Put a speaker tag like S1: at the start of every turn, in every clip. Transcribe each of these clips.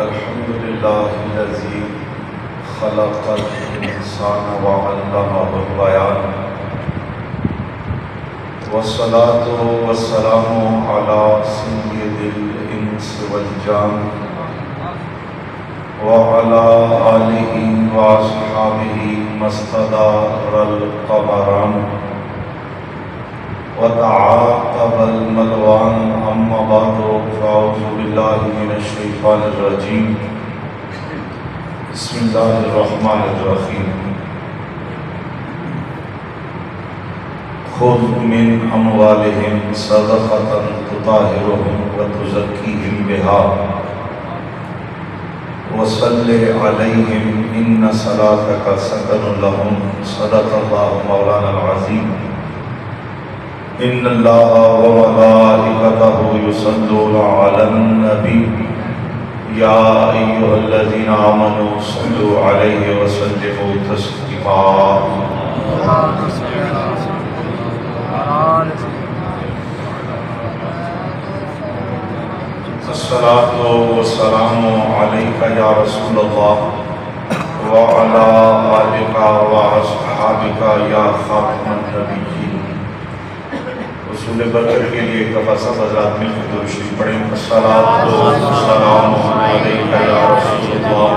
S1: الحمد لله الذي خلق الإنسان وعلمه البيان والصلاة والسلام على سيد الإنس والجان وعلى آله وأصحابه ما استدار القمران وتعاقب الملوان. أما بعد فأعوذ بالله من الشيطان الرجيم. بسم الله الرحمن الرحيم. خذ من أموالهم صدقة تطهرهم وتزكيهم بها وصل عليهم إن صلاتك سكن لهم. صدق الله مولانا العظيم. إن الله وملائكته يصلون على النبي يا أيها الذين آمنوا صلوا عليه وسلموا تسليما. الصلاة والسلام عليك يا رسول الله وعلى آلك وأصحابك يا خاتم النبيين. رسول برکت کے لیے ایک دفعہ سب حضرات مل کے درود شریف پڑھیں. الصلاۃ والسلام علیک یا رسول اللہ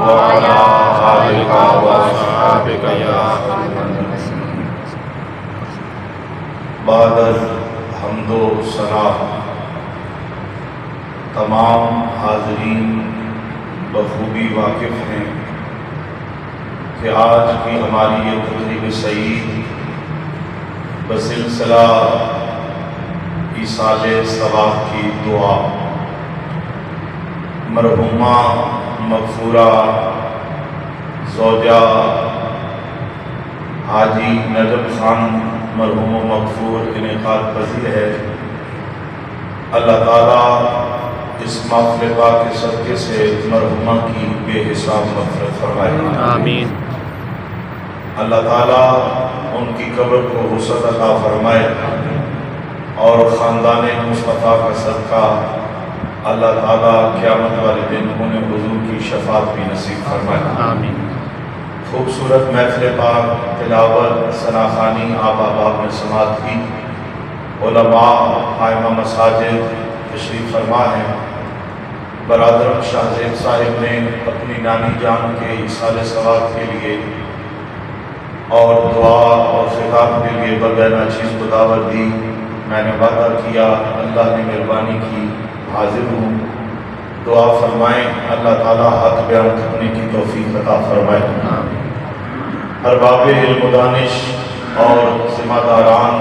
S1: وعلی آلک واصحابک یا خاتم النبیین. بعد حمد و ثنا تمام حاضرین بخوبی واقف ہیں کہ آج کی ہماری یہ تقریب سعید بسلسلہ ایصال ثواب کی دعا مرحومہ مغفورہ زوجہ حاجی نجم خان مرحوم و مغفور انعقاد پذیر ہے. اللہ تعالیٰ اس محفل پاک کے صدقے سے مرحومہ کی بے حساب مغفرت فرمائے.
S2: آمین.
S1: اللہ تعالیٰ ان کی قبر کو وسعت عطا فرمائے اور خاندان مصطفیٰ کا صدقہ اللہ تعالیٰ قیامت والے دن انہیں حضور کی شفاعت بھی نصیب فرمائے.
S2: آمین.
S1: خوبصورت محفل پاک تلاوت ثناخوانی آپ احباب نے سماعت کی. علماء قائمہ مساجد تشریف فرما ہیں. برادرم شاہ زیب صاحب نے اپنی نانی جان کے ایصال ثواب کے لیے اور دعا اور خطاب کے لیے بغیر چیز کو دعوت دی. میں نے وعدہ کیا، اللہ نے مہربانی کی، حاضر ہوں. دعا فرمائیں اللہ تعالیٰ حق بیان کرنے کی توفیق عطا فرمائے. ارباب علم و دانش اور ذمہ داران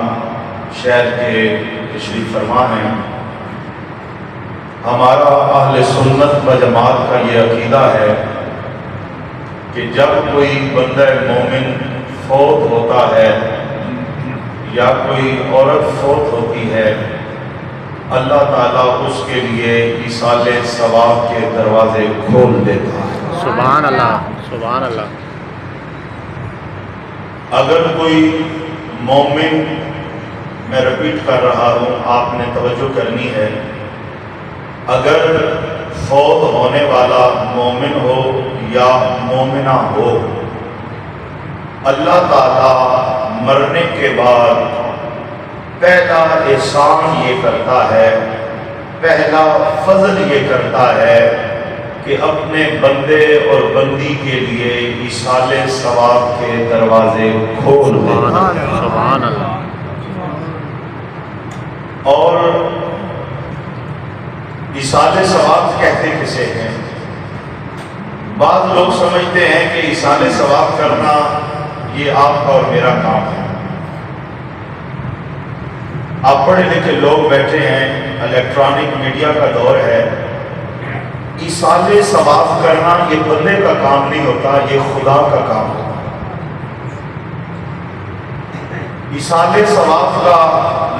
S1: شہر کے تشریف فرما ہیں. ہمارا اہل سنت و جماعت کا یہ عقیدہ ہے کہ جب کوئی بندہ مومن فوت ہوتا ہے یا کوئی عورت فوت ہوتی ہے، اللہ تعالیٰ اس کے لیے ایصال ثواب کے دروازے کھول دیتا ہے.
S2: سبحان اللہ، سبحان اللہ.
S1: اگر کوئی مومن، میں رپیٹ کر رہا ہوں، آپ نے توجہ کرنی ہے، اگر فوت ہونے والا مومن ہو یا مومنہ ہو، اللہ تعالیٰ مرنے کے بعد پہلا احسان یہ کرتا ہے، پہلا فضل یہ کرتا ہے کہ اپنے بندے اور بندی کے لیے ایصال ثواب کے دروازے کھول دیتا ہے.
S2: سبحان اللہ.
S1: اور ایصال ثواب کہتے کسے ہیں؟ بعض لوگ سمجھتے ہیں کہ ایصال ثواب کرنا یہ آپ کا اور میرا کام ہے. آپ پڑھے لکھے لوگ بیٹھے ہیں، الیکٹرانک میڈیا کا دور ہے. ایصال ثواب کرنا یہ بندے کا کام نہیں ہوتا، یہ خدا کا کام ہوتا. ایصال ثواب کا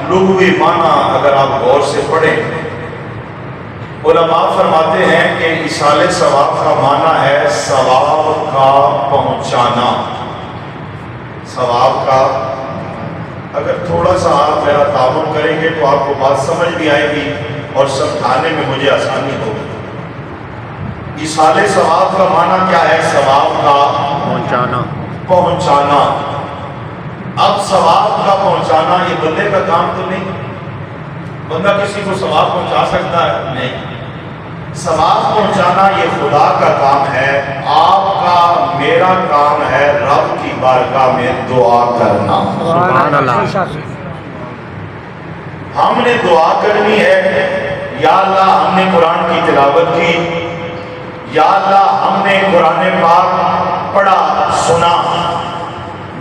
S1: لغوی معنی اگر آپ غور سے پڑھیں، علماء فرماتے ہیں کہ ایصال ثواب کا معنی ہے ثواب کا پہنچانا. ثواب کا اگر تھوڑا سا آپ میرا تعاون کریں گے تو آپ کو بات سمجھ بھی آئے گی اور سمجھانے میں مجھے آسانی ہوگی۔ ایصال ثواب کا معنی کیا ہے؟ ثواب کا پہنچانا۔ اب ثواب کا پہنچانا یہ بندے کا کام تو نہیں، بندہ کسی کو ثواب پہنچا سکتا ہے؟ نہیں، ثواب پہنچانا یہ خدا کا کام ہے، آپ کا میرا کام ہے رب کی بارگاہ میں دعا کرنا۔
S2: سبحان اللہ۔
S1: ہم نے دعا کرنی ہے، یا اللہ ہم نے قرآن کی تلاوت کی، یا اللہ ہم نے قرآن پاک پڑھا سنا،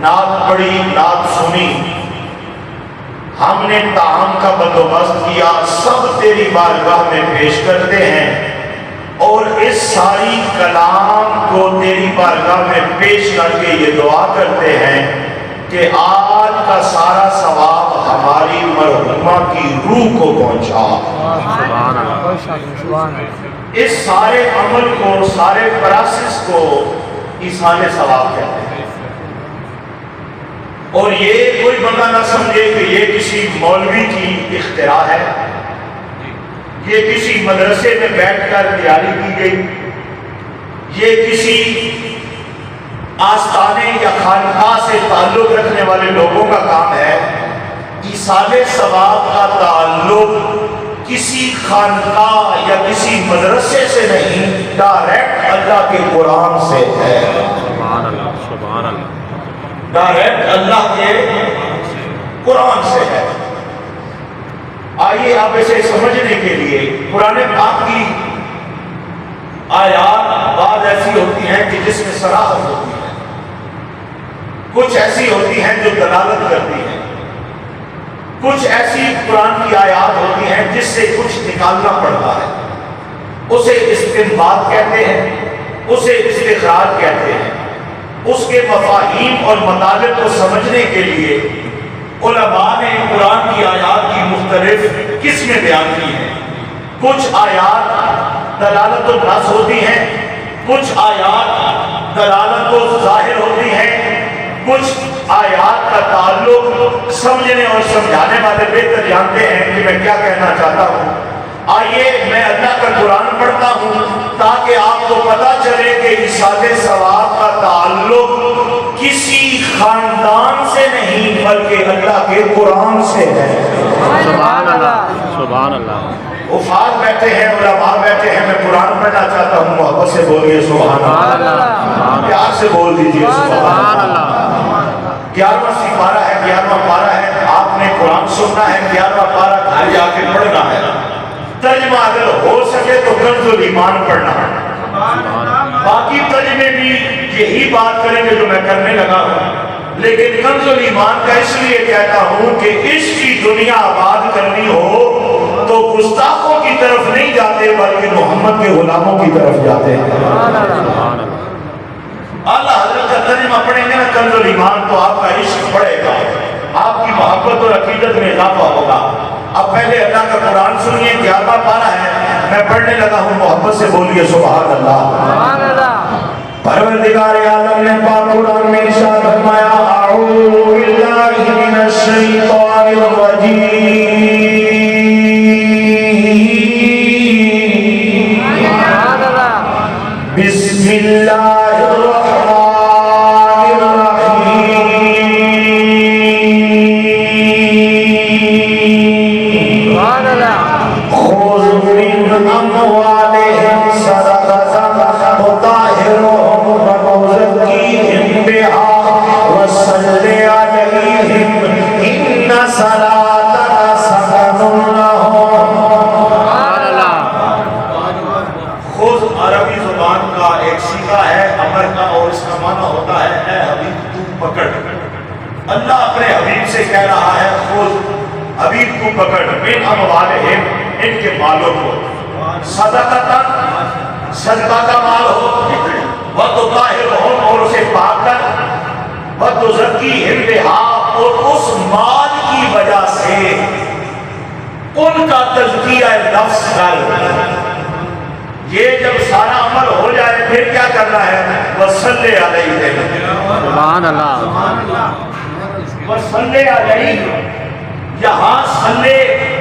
S1: نعت پڑھی نعت سنی، ہم نے طعام کا بندوبست کیا، سب تیری بارگاہ میں پیش کرتے ہیں، اور اس ساری کلام کو تیری بارگاہ میں پیش کر کے یہ دعا کرتے ہیں کہ آج کا سارا ثواب ہماری مرحومہ کی روح کو پہنچا۔
S2: سبحان اللہ۔
S1: اس سارے عمل کو، سارے پروسیس کو ایصال ثواب کہتے ہیں۔ اور یہ کوئی بندہ نہ سمجھے کہ یہ کسی مولوی کی اختراع ہے، یہ کسی مدرسے میں بیٹھ کر تیاری کی گئی، یہ کسی آستانے یا خانقاہ سے تعلق رکھنے والے لوگوں کا کام ہے۔ ایصال ثواب کا تعلق کسی خانقاہ یا کسی مدرسے سے نہیں، ڈائریکٹ اللہ کے قرآن سے ہے۔
S2: سبحان اللہ، سبحان اللہ۔
S1: ڈائریکٹ اللہ کے قرآن سے ہے۔ آئیے آپ اسے سمجھنے کے لیے قرآن پاک کی آیات بعض ایسی ہوتی ہیں کہ جس میں صراحت ہوتی ہے، کچھ ایسی ہوتی ہیں جو دلالت کرتی ہیں، کچھ ایسی قرآن کی آیات ہوتی ہیں جس سے کچھ نکالنا پڑتا ہے، اسے استنباط کہتے ہیں، اسے استخراج کہتے ہیں۔ اس کے مفاہیم اور مطالب کو سمجھنے کے لیے علماء نے قرآن کی آیات کی مختلف قسمیں بیان کی ہیں۔ کچھ آیات دلالت النص ہوتی ہیں، کچھ آیات دلالت الظاہر ہوتی ہیں، کچھ آیات کا تعلق سمجھنے اور سمجھانے والے بہتر جانتے ہیں کہ میں کیا کہنا چاہتا ہوں۔ آئیے میں اللہ کا قرآن پڑھتا ہوں تاکہ آپ کو پتہ چلے کہ ایصال ثواب کا تعلق کسی خاندان سے نہیں بلکہ اللہ کے قرآن سے ہے۔
S2: سبحان اللہ، سبحان اللہ۔
S1: حفاظ بیٹھے ہیں، علماء بیٹھے ہیں، میں قرآن پڑھنا چاہتا ہوں، محبت سے بولیے سبحان اللہ، پیار سے بول دیجیے سبحان اللہ۔ 11واں سپارہ ہے، 11واں پارہ ہے، آپ نے قرآن سننا ہے، 11واں پارہ گھر جا کے پڑھنا ہے۔ ترجمہ اگر ہو سکے تو کنز الایمان پڑھنا ہے، باقی ترجمے بھی یہی بات کریں گے جو میں کرنے لگا ہوں، لیکن کنز الایمان کا اس لیے کہتا ہوں کہ اس کی دنیا آباد کرنی ہو تو گستاخوں کی طرف نہیں جاتے بلکہ محمد کے غلاموں کی طرف جاتے ہیں۔ اللہ حضرت کا ترجمہ پڑھیں گے نا کنز الایمان تو آپ کا عشق بڑھے گا، آپ کی محبت اور عقیدت میں اضافہ ہوگا۔ اب پہلے اللہ کا قرآن سنیے، 11واں پارہ ہے، میں پڑھنے لگا ہوں، محبت سے بولیے سبحان اللہ۔ پروردگار عالم نے پاک قرآن میں ارشاد فرمایا، اعوذ باللہ من الشیطان الرجیم، بسم اللہ الرحمن أموالهم صدقة تطهرهم وتزكيهم بها وصل عليهم إن صلاتك سكن لهم۔ خود عربی زبان کا ایک صیغہ ہے امر کا، اور اس کا معنی ہوتا ہے اے حبیب تو پکڑ۔ اللہ اپنے حبیب سے کہہ رہا ہے خود حبیب کو پکڑ، من اموالہم، ان کے مالوں کو، صدقہ صدقہ کا مال ہو، وتطہرہم، اور اسے پاک کر، وتزکیہم بہا، اور اس مال کی وجہ سے ان کا تزکیہ نفس کر۔ یہ جب سارا عمل ہو جائے پھر کیا کرنا ہے؟ وصلی علیہ،
S2: سبحان اللہ،
S1: وصلی علیہ۔ یہاں صلی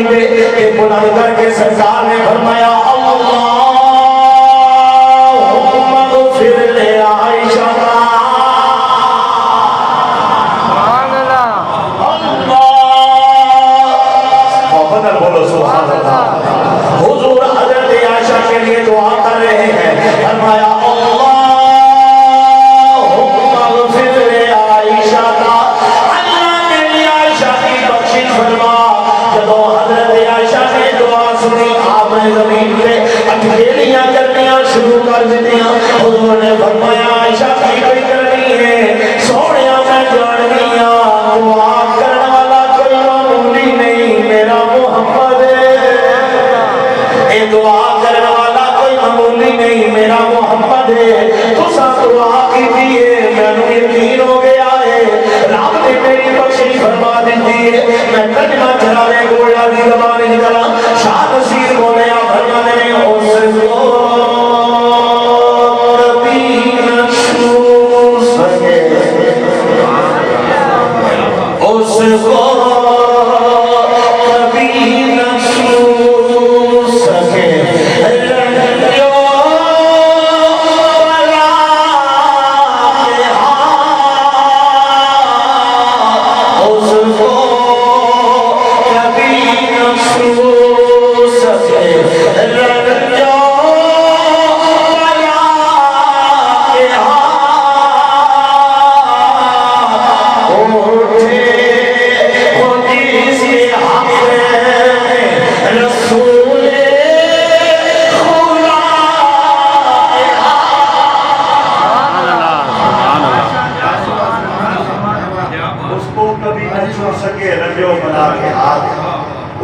S1: زمین پہ ایک بلند کر کے سرکار نے فرمایا اللہم اغفر لعائشہ بولو سبحان اللہ. حضور حضرت عائشہ کے لیے دعا کر رہے ہیں. فرمایا اللہم اغفر لعائشہ اللہ میری عائشہ کی بخشش فرما. جب حضرت عائشہ نے دعا سنی آپ نے زمین پہ اٹھیلیاں کرنیاں شروع کر دیا. حضور نے فرمایا عائشہ کی کوئی کرنی ہے سونیا میں جاننی دعا کرنے والا کوئی معمولی نہیں میرا محمد ہے. اے دعا کرنے والا کوئی معمولی نہیں میرا محمد ہے. تو سب دعا کی دیئے میں نے یقین ہو گیا ہے رب نے میری بخشش فرما دی ہے. میں کلمہ چلانے گویا دی زبان نکلا شاہ نصیر بولے آپ فرمانے میں اس کو ربی نشو سکے اس کو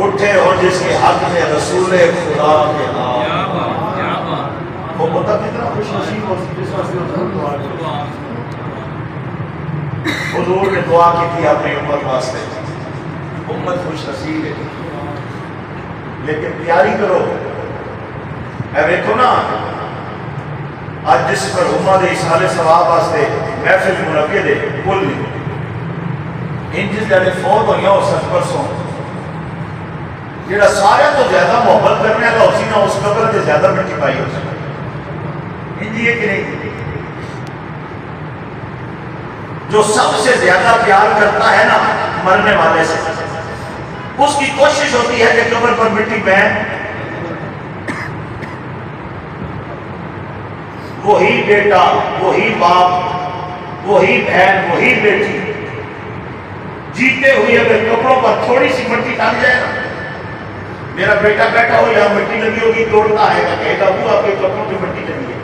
S1: اٹھے ہو جس کے حق میں رسول خدا کے ہاتھ. وہ پتہ کتنا خوش نصیب ہو جس واسطے دعا کی. حضور نے دعا کی تھی اپنی امت واسطے. امت خوش نصیب ہے لیکن تیاری کرو. اے دیکھو نا آج جس پر امت اصحال ثواب واسطے محفل منعقد ہے کل نہیں ان جس جڑے فوت ہوئی ہو سچ پرسوں جڑا سارے تو زیادہ محبت کرنے کا اسی نہ اس قبر سے زیادہ مٹی پائی ہو سکتا ہندی ہے کہ نہیں. جو سب سے زیادہ پیار کرتا ہے نا مرنے والے سے اس کی کوشش ہوتی ہے کہ قبر پر مٹی بہن وہی بیٹا وہی باپ وہی بہن وہی بیٹی جیتے ہوئے اگر کپڑوں پر تھوڑی سی مٹی ڈال جائے نا میرا بیٹا بیٹھا ہو یا مٹی لگی ہوگی توڑتا آئے گا کہے گا وہ آپ کے کپڑوں پہ مٹی لگی ہے.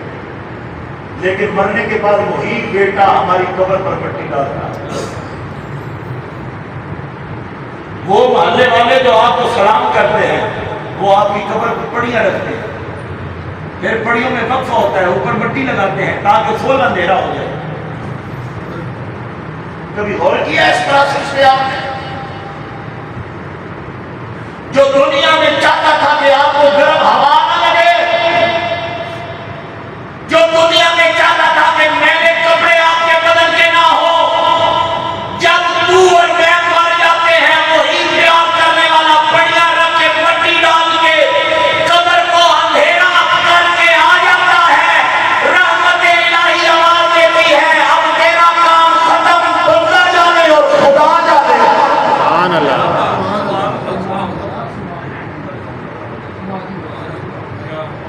S1: لیکن مرنے کے بعد وہی بیٹا ہماری قبر پر مٹی ڈالتا ہے. وہ محلے والے جو آپ کو سلام کرتے ہیں وہ آپ کی قبر پر پڑیاں رکھتے ہیں پھر پڑیوں میں وقفہ ہوتا ہے اوپر مٹی لگاتے ہیں تاکہ فول اندھیرا ہو جائے. کبھی غور کیا اس پروسیس پہ آپ نے؟ جو دنیا میں چاہتا تھا کہ آپ کو گرم ہوا نہ لگے جو دنیا میں چاہتا تھا کہ میلے کپڑے آپ کے بدن کے نہ ہو جب تو اور میں مر جاتے ہیں وہی پیار کرنے والا پڑیاں رکھ کے مٹی ڈال کے قبر کو اندھیرا کر کے آ جاتا ہے. رحمت الہی آواز دیتی ہے اب تیرا کام ختم بندہ جانے اور خدا جانے. سبحان اللہ.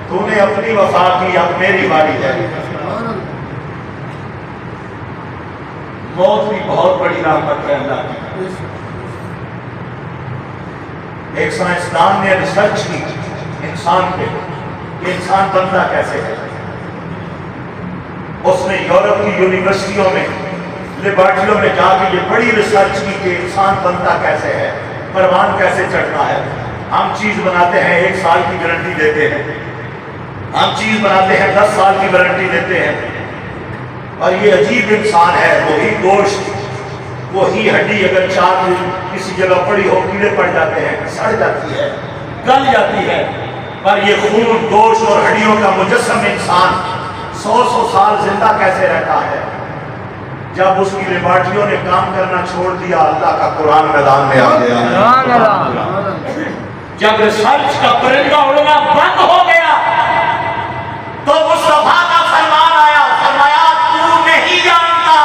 S1: تو نے اپنی وفا کی اب میری باری ہے. موت بھی بہت بڑی رحمت ہے اللہ کی. ایک سائنسدان نے ریسرچ کی انسان پہ کہ انسان بنتا کیسے ہے. اس نے یورپ کی یونیورسٹیوں میں لیبارٹریوں میں جا کے یہ بڑی ریسرچ کی کہ انسان بنتا کیسے ہے پروان کیسے چڑھتا ہے. ہم چیز بناتے ہیں 1 سال کی گارنٹی دیتے ہیں ہم چیز بناتے ہیں 10 سال کی گارنٹی دیتے ہیں. اور یہ عجیب انسان ہے وہی گوشت وہی ہڈی اگر 4 دن کسی جگہ پڑی ہو کیڑے پڑ جاتے ہیں سڑ جاتی ہے گل جاتی ہے. پر یہ خون گوشت اور ہڈیوں کا مجسم انسان 100 سال زندہ کیسے رہتا ہے. جب اس کی لیبارٹریوں نے کام کرنا چھوڑ دیا اللہ کا قرآن میدان میں آ گیا. جب ریسرچ کا پرندہ اڑنا بند ہو گیا تو مصطفیٰ کا فرمان آیا، فرمایا تو نہیں جانتا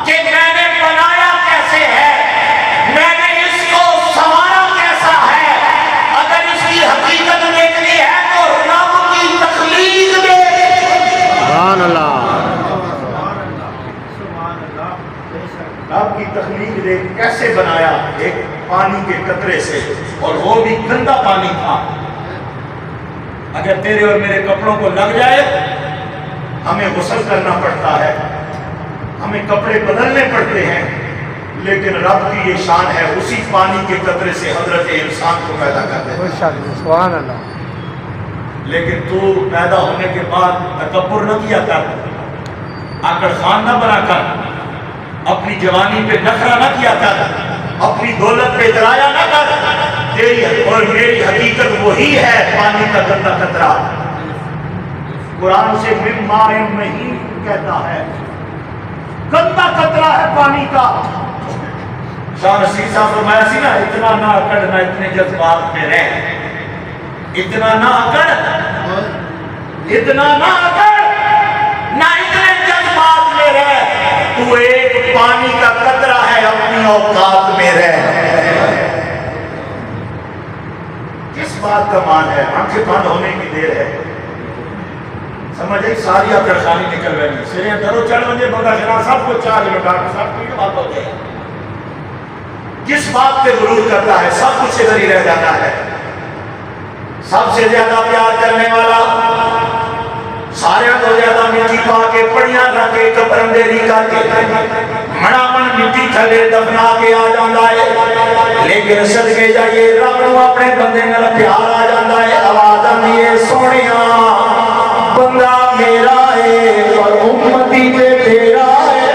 S1: کہ میں نے بنایا کیسے ہے، میں نے اس کو سنوارا کیسا ہے۔ اگر اس کی حقیقت دیکھنی ہے تو رب کی تخلیق دیکھ۔
S2: سبحان اللہ،
S1: رب کی تخلیق دیکھ، کیسے بنایا، ایک پانی کے قطرے سے، اور وہ بھی گندا پانی تھا۔ اگر تیرے اور میرے کپڑوں کو لگ جائے ہمیں غسل کرنا پڑتا ہے، ہمیں کپڑے بدلنے پڑتے ہیں، لیکن رب کی یہ شان ہے، اسی پانی کے قطرے سے حضرت انسان کو پیدا کر دے۔
S2: سبحان اللہ،
S1: لیکن تو پیدا ہونے کے بعد تکبر نہ کیا کر، آکڑ خان نہ بنا کر، اپنی جوانی پہ نخرہ نہ کیا کر، اپنی دولت پہ اترایا نہ کر۔ تیری اور میری حقیقت وہی ہے، پانی کا گندا قطرہ۔ قرآن سے من ماء مہین کہتا ہے، گندا قطرہ ہے پانی کا۔ شاہ رشید صاحب فرمایا سی نا، اتنا نہ اکڑ نہ اتنے جذبات میں رہ، اتنا نہ اکڑ، اتنا نہ اکڑ نہ اتنے جذبات میں رہ، تو ایک پانی کا قطرہ ہے، اپنی اوقات میں رہ۔ کس بات کا مان ہے؟ آنکھیں بند ہونے کی دیر ہے، سمجھ آئی؟ ساری آکڑخانی نکل رہی، سرے درو چڑھ بندے بندہ خلا سب کو چار لٹا کے سب کی بات ہو جائے۔ جس بات پہ غرور کرتا ہے سب کچھ ادھر ہی رہ جاتا ہے۔ سب سے زیادہ پیار کرنے والا، سارے تو زیادہ مٹی پا کے پڑیاں رکھ کے کپرندیری کر کے مڑا من مٹی تھلے دفنا کے آ جاتا ہے، لیکن صدقے جائیے رب نو اپنے بندے نال پیار آ جاتا ہے۔ آواز آندی ہے سونیا بندہ میرا ہے اور امتی تے تیرا ہے۔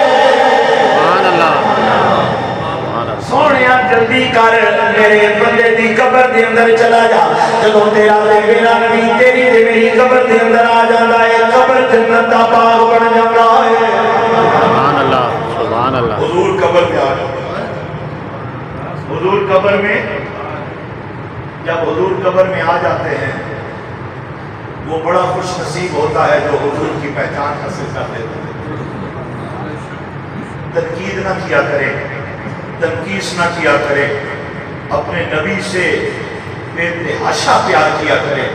S2: سبحان اللہ، سبحان اللہ،
S1: سونیا جلدی کر میرے بندے دی قبر دے اندر چلا جا، جدوں تیرا تے میرا نبی تیری تے میری قبر دے اندر آ جاتا ہے، قبر جنت دا باغ بن جاتا ہے۔
S2: سبحان اللہ، سبحان اللہ،
S1: حضور قبر میں آ جاتا ہے۔ حضور قبر میں جب حضور قبر میں آ جاتے ہیں وہ بڑا خوش نصیب ہوتا ہے جو حضور کی پہچان حاصل کر لیتا ہے۔ تنقید نہ کیا کرے، تنقیس نہ کیا کرے، اپنے نبی سے بے تحاشا پیار کیا کرے،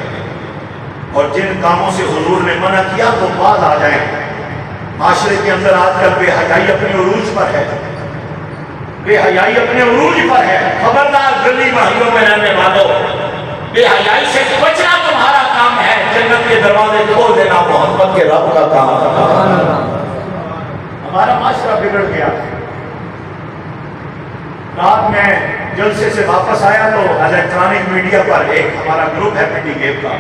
S1: اور جن کاموں سے حضور نے منع کیا تو بعد آ جائیں۔ معاشرے کے اندر آج کل بے حیائی اپنے عروج پر ہے، بے حیائی اپنے عروج پر ہے۔ خبردار گلی محلوں میں رہنے والوں، بے حیائی سے بچنا تمہارا کام ہے، جنت کے دروازے کھول دینا محمد کے رب کا کام ہے۔ ہمارا معاشرہ بگڑ گیا۔ رات میں جلسے سے واپس آیا تو الیکٹرانک میڈیا پر ایک ہمارا گروپ ہے پنڈی گیپ کا،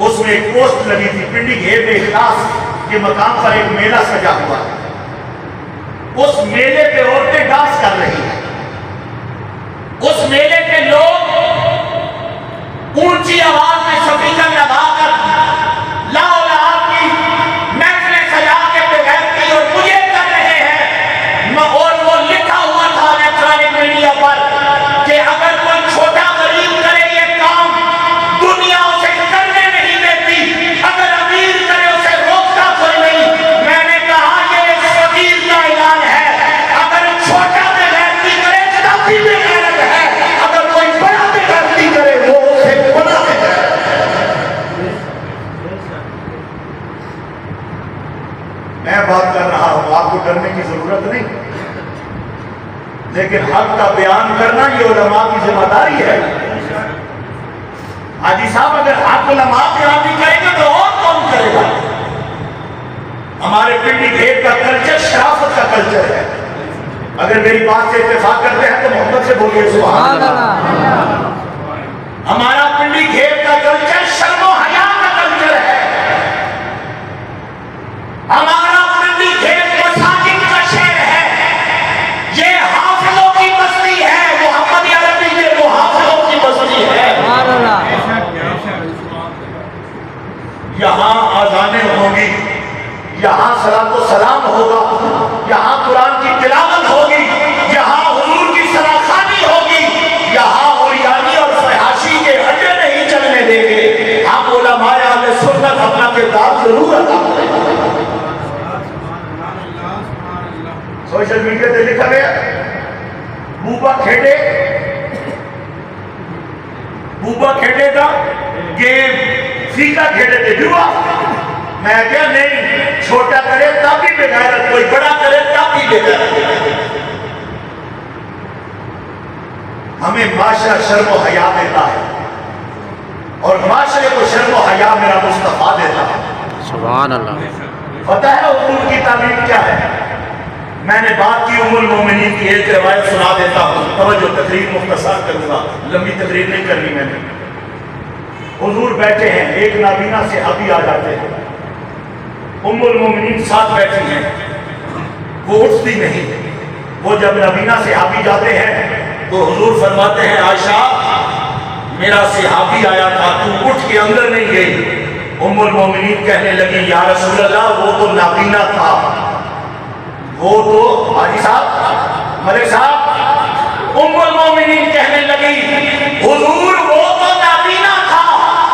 S1: اس میں ایک پوسٹ لگی تھی، پنڈی گیپ میں اخلاص کے مقام پر ایک میلہ سجا ہوا ہے، اس میلے پہ عورتیں ڈانس کر رہی ہیں، اس میلے پہ لوگ اونچی آواز میں سپیکر لگا کر لاؤ لاؤ کی محفلیں سجا کے بغیر کی اور مجھے کر رہے ہیں، اور وہ لکھا ہوا تھا الیکٹرانک میڈیا پر کہ اگر کوئی چھوٹا غریب کرے یہ کام دنیا اسے کرنے نہیں دیتی، اگر امیر کرے اسے روکتا کوئی نہیں۔ میں نے کہا یہ فقیر کا اعلان ہے، اگر چھوٹا بغیرتی کرے تب بھی بغیرت ہے، اگر کوئی بڑا بغیرتی کرے وہ اسے گناہ ہے۔ میں بات کر رہا ہوں، آپ کو ڈرنے کی ضرورت نہیں، لیکن حق کا بیان کرنا یہ علماء کی ذمہ داری ہے۔ حاجی صاحب اگر حق علماء بیان نہیں کریں گے تو اور کون کرے گا؟ ہمارے پنڈی گیٹ کا کلچر شرافت کا کلچر ہے۔ اگر میری بات سے اتفاق کرتے ہیں تو محبت سے بولیے سبحان اللہ۔ ہمارا پنڈی گیٹ کا کلچر شرم و حیا کا کلچر ہے۔ ہمارا پنڈی گیٹ مساجد کا شہر ہے، یہ حافظوں کی بستی ہے، محمد عربی میں وہ حافظوں کی بستی ہے۔ یہاں آذانیں ہوں گی، یہاں صلاۃ و سلام ہوگا، یہاں قرآن کی تلاوت ہوگی، یہاں حضور کی سراخانی ہوگی، لطیفے سے لکھا گیا بوبا کھیڈے گا گیم سیکھا کھیڈے تھے جوا. میں کہا نہیں, چھوٹا کرے تب بھی بغیرت, کوئی بڑا کرے تب بھی بغیرت. ہمیں معاشرہ شرم و حیا دیتا ہے اور معاشرے کو شرم و حیا میرا مصطفیٰ دیتا ہے.
S2: سبحان اللہ.
S1: پتہ ہے حضور کی تعلیم کیا ہے؟ میں نے بات کی ام المومنین کی ایک روایت سنا دیتا ہوں. توجہ, تقریر مختصر کروں گا, لمبی تقریر نہیں کرنی میں نے. حضور بیٹھے ہیں, ایک نابینا صحابی آ جاتے ہیں, ام المومنین ساتھ بیٹھی ہیں, وہ اٹھتی نہیں. وہ جب نابینا صحابی جاتے ہیں تو حضور فرماتے ہیں عائشہ میرا صحابی آیا تھا, تو اٹھ کے اندر نہیں گئی. ام المومنین کہنے لگی یا رسول اللہ وہ تو نابینا تھا, وہ تو حاجی صاحب ملک صاحب. ام المومنین کہنے لگی حضور وہ تو نابینا تھا,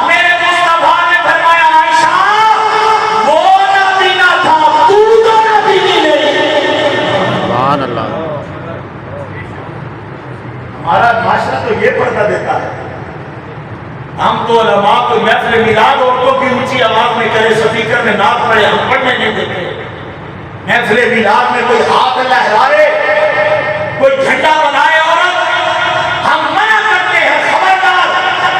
S1: میرے مصطفیٰ نے فرمایا عائشہ وہ نابینا تھا, تو نابینی نہیں.
S2: سبحان اللہ.
S1: ہمارا معاشرہ تو یہ پردہ دیتا ہے. ہم تو علماء کو محفل میلاد عورتوں کی اونچی آواز میں کرے, سپیکر میں نعت پڑھے, ہم پڑھنے نہیں دیتے. محفل میلاد میں کوئی ہاتھ لہرائے, کوئی جھنڈا بنائے عورت, ہم منع کرتے ہیں. خبردار,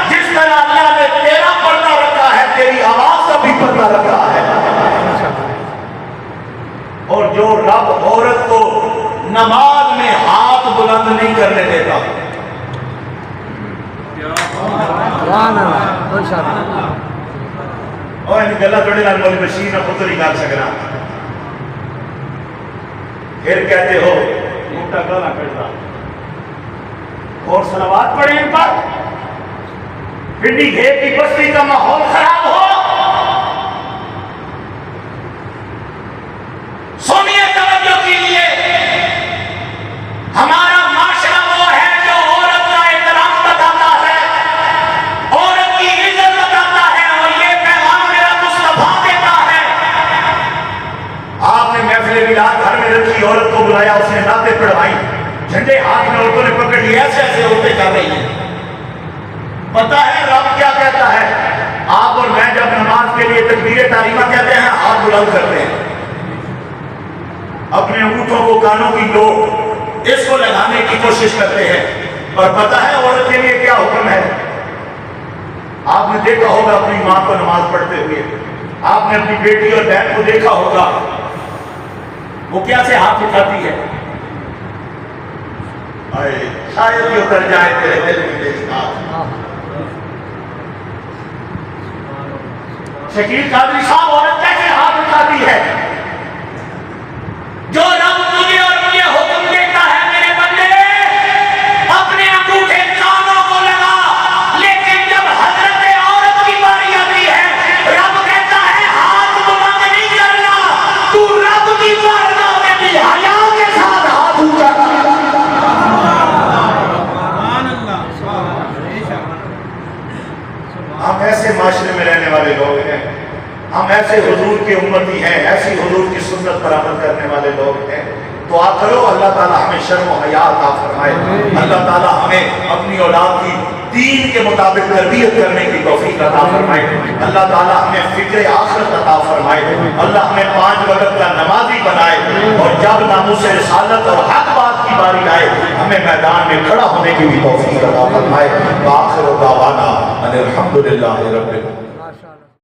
S1: جس طرح اللہ نے تیرا پردہ رکھا ہے تیری آواز کا بھی پردہ رکھا ہے. اور جو رب عورت کو نماز میں ہاتھ بلند نہیں کرنے دیتا. اور ان گلا تھوڑے نال مولی بشیر نہ خود نہیں کر سکنا. پھر کہتے ہو موٹا گانا کرتا اور صلوات پڑھیں ان پر. پنڈی گھیر کی بستی کا ماحول خراب ہو, سنیے توجہ کیجیے. ہمارا معاشرہ وہ ہے جو عورت کا احترام بتاتا ہے, عورت کی عزت بتاتا ہے, اور یہ پیغام میرا مصطفیٰ دیتا ہے. آپ نے محفل میلاد گھر میں رکھی, عورت کو بلایا, اس نے نعتیں پڑھوائی, جھنڈے ہاتھ میں عورتوں نے پکڑ لیا, ایسے ایسے عورتیں کر رہی ہیں. پتہ ہے رب کیا کہتا ہے؟ آپ اور میں جب نماز کے لیے تکبیر تحریمہ کہتے ہیں ہاتھ بلند کرتے ہیں, اپنے انگوٹھوں کو کانوں کی لو اس کو لگانے کی کوشش کرتے ہیں. اور پتہ ہے عورت کے لیے کیا حکم ہے؟ آپ نے دیکھا ہوگا اپنی ماں کو نماز پڑھتے ہوئے, آپ نے اپنی بیٹی اور بہن کو دیکھا ہوگا وہ کیسے ہاتھ اٹھاتی ہے. شاید یہ اتر جائے تیرے دل میں میری بات. شکیل قادری صاحب عورت کیسے ہاتھ اٹھاتی ہے؟ جو رب تجھے اور مجھے حکم دیتا ہے میرے بندے اپنے انگوٹھے کانوں کو لگا, لیکن جب حضرت عورت کی باری آتی ہے رب کہتا ہے ہاتھ بلند نہیں کرنا, تو رب کی بارگاہ میں بھی حیا کے ساتھ ہاتھ اونچا کر. ہم ایسے معاشرے میں رہنے والے لوگ ہیں, ہم ایسے حضور کے امتی ہیں, ایسی حضور کی سنت پر عمل کرنے والے لوگ ہیں. دعا کرو اللہ تعالیٰ ہمیں شرم و حیا عطا فرمائے, اللہ تعالیٰ ہمیں اپنی اولاد کی دین کے مطابق تربیت کرنے کی توفیق عطا فرمائے, اللہ تعالیٰ ہمیں فکر آخرت عطا فرمائے, اللہ ہمیں 5 وقت کا نمازی بنائے, اور جب ناموس رسالت اور حق بات کی باری آئے ہمیں میدان میں کھڑا ہونے کی بھی توفیق عطا فرمائے. وآخر دعوانا ان الحمدللہ رب العالمین.